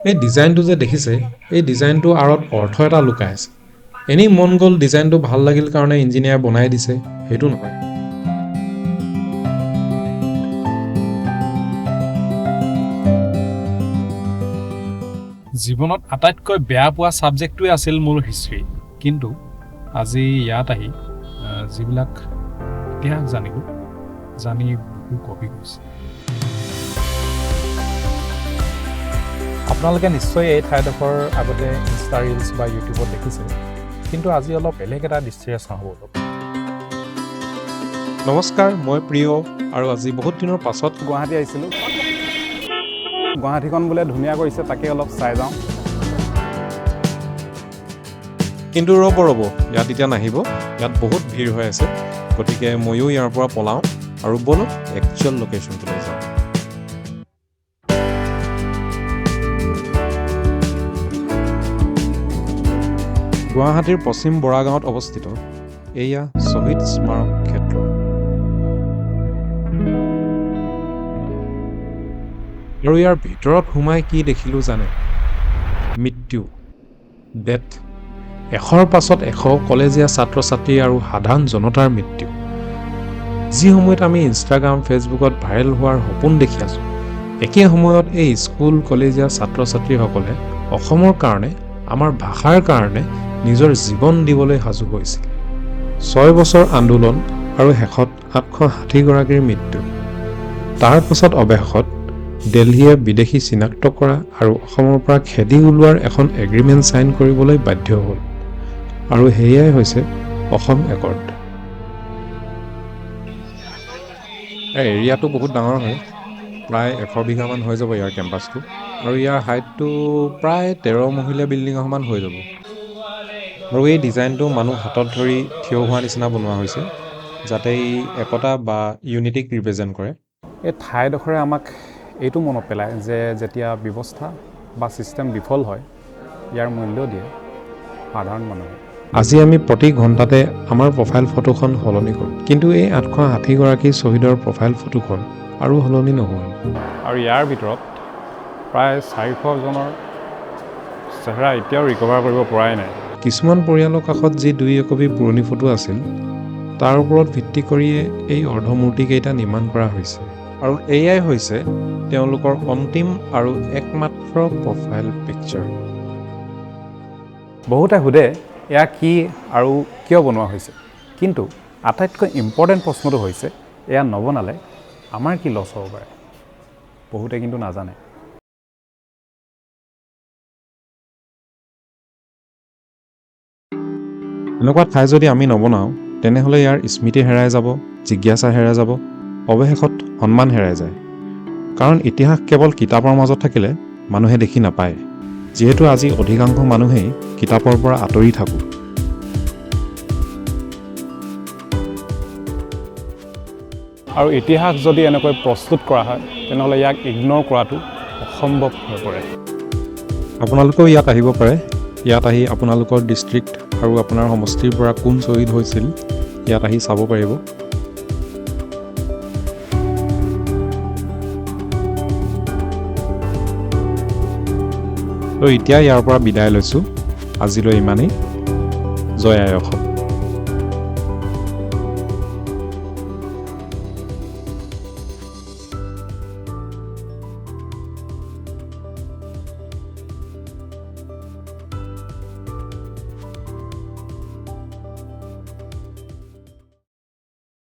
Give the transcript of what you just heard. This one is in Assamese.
এই ডিজাইনটো যে দেখিছে, এই ডিজাইনটো আঁৰত অৰ্থ এটা লুকাই আছে। এনেই মন গ'ল ডিজাইনটো ভাল লাগিল কাৰণে ইঞ্জিনিয়াৰ বনাই দিছে, সেইটো নহয়। জীৱনত আটাইতকৈ বেয়া পোৱা ছাবজেক্টটোৱে আছিল মোৰ হিষ্ট্ৰী। কিন্তু আজি ইয়াত আহি যিবিলাক ইতিহাস জানিলোঁ, জানি বহু কপি গৈছে। আপোনালোকে নিশ্চয় এই ঠাইডোখৰ আগতে ইনষ্টা ৰিলছ বা ইউটিউবত দেখিছে, কিন্তু আজি অলপ বেলেগ এটা দৃষ্টিৰে চাওঁ অলপ। নমস্কাৰ, মই প্ৰিয়, আৰু আজি বহুত দিনৰ পাছত গুৱাহাটী আহিছিলোঁ। গুৱাহাটীখন বোলে ধুনীয়া কৰিছে, তাকে অলপ চাই যাওঁ। কিন্তু ৰ'ব ইয়াত এতিয়া নাহিব, ইয়াত বহুত ভিৰ হৈ আছে। গতিকে ময়ো ইয়াৰ পৰা পলাওঁ আৰু ব'লক একচুৱেল লোকেশ্যনটোলৈ যাওঁ। গুৱাহাটীৰ পশ্চিম বৰাগাঁৱত অৱস্থিত এয়া শ্বহীদ স্মাৰক ক্ষেত্ৰ। আৰু ইয়াৰ ভিতৰত সোমাই কি দেখিলোঁ জানে? মৃত্যু, ডেথ। এশৰ পাছত এশ কলেজীয়া ছাত্ৰ ছাত্ৰী আৰু সাধাৰণ জনতাৰ মৃত্যু। যি সময়ত আমি ইনষ্টাগ্ৰাম ফেচবুকত ভাইৰেল হোৱাৰ সপোন দেখি আছোঁ, একে সময়ত এই স্কুল কলেজীয়া ছাত্ৰ ছাত্ৰীসকলে অসমৰ কাৰণে, আমাৰ ভাষাৰ কাৰণে নিজৰ জীৱন দিবলৈ সাজু হৈছিল। 6 বছৰ আন্দোলন আৰু শেষত 860গৰাকীৰ মৃত্যু। তাৰ পাছত অৱশেষত দিল্লীয়ে বিদেশী চিনাক্ত কৰা আৰু অসমৰ পৰা খেদি ওলোৱাৰ এখন এগ্ৰিমেণ্ট ছাইন কৰিবলৈ বাধ্য হ'ল, আৰু সেয়াই হৈছে অসম একৰ্ড। এৰিয়াটো বহুত ডাঙৰ হয়, প্ৰায় 100 বিঘামান হৈ যাব ইয়াৰ কেম্পাছটো, আৰু ইয়াৰ হাইটটো প্ৰায় 13 মহলীয়া বিল্ডিং সমান হৈ যাব। আৰু এই ডিজাইনটো মানুহ হাতত ধৰি থিয় হোৱা নিচিনা বনোৱা হৈছে, যাতে ই একতা বা ইউনিটিক ৰিপ্ৰেজেণ্ট কৰে। এই ঠাইডোখৰে আমাক এইটো মনত পেলায় যে যেতিয়া ব্যৱস্থা বা ছিষ্টেম বিফল হয়, ইয়াৰ মূল্য দিয়ে সাধাৰণ মানুহে। আজি আমি প্ৰতি ঘণ্টাতে আমাৰ প্ৰফাইল ফটোখন সলনি কৰোঁ, কিন্তু এই 860গৰাকী শ্বহীদৰ প্ৰফাইল ফটোখন আৰু সলনি নহ'ল। আৰু ইয়াৰ ভিতৰত প্ৰায় 400জনৰ চেহেৰা এতিয়াও ৰিকভাৰ কৰিব পৰাই নাই। কিছুমান পৰিয়ালৰ কাষত যি 2 একপি পুৰণি ফটো আছিল, তাৰ ওপৰত ভিত্তি কৰিয়ে এই অৰ্ধমূৰ্তিকেইটা নিৰ্মাণ কৰা হৈছে। আৰু এয়াই হৈছে তেওঁলোকৰ অন্তিম আৰু একমাত্ৰ প্ৰফাইল পিকচাৰ। বহুতে সোধে এয়া কি আৰু কিয় বনোৱা হৈছে, কিন্তু আটাইতকৈ ইম্পৰ্টেণ্ট প্ৰশ্নটো হৈছে এয়া নবনালে আমাৰ কি লছ হ'ব পাৰে। বহুতে কিন্তু নাজানে। এনেকুৱা ঠাই যদি আমি নবনাওঁ, তেনেহ'লে ইয়াৰ স্মৃতি হেৰাই যাব, জিজ্ঞাসা হেৰাই যাব, অৱশেষত সন্মান হেৰাই যায়। কাৰণ ইতিহাস কেৱল কিতাপৰ মাজত থাকিলে মানুহে দেখি নাপায়, যিহেতু আজি অধিকাংশ মানুহেই কিতাপৰ পৰা আঁতৰি থাকোঁ। আৰু ইতিহাস যদি এনেকৈ প্ৰস্তুত কৰা হয়, তেনেহ'লে ইয়াক ইগন'ৰ কৰাটো অসম্ভৱ হৈ পৰে। আপোনালোকেও ইয়াত আহিব পাৰে। ইয়াত আহি আপোনালোকৰ ডিষ্ট্ৰিক্ট আৰু আপোনাৰ সমষ্টিৰ পৰা কোন শ্বহীদ হৈছিল, ইয়াত আহি চাব পাৰিব। তো এতিয়া ইয়াৰ পৰা বিদায় লৈছোঁ। আজিলৈ ইমানেই। জয় আই অসম।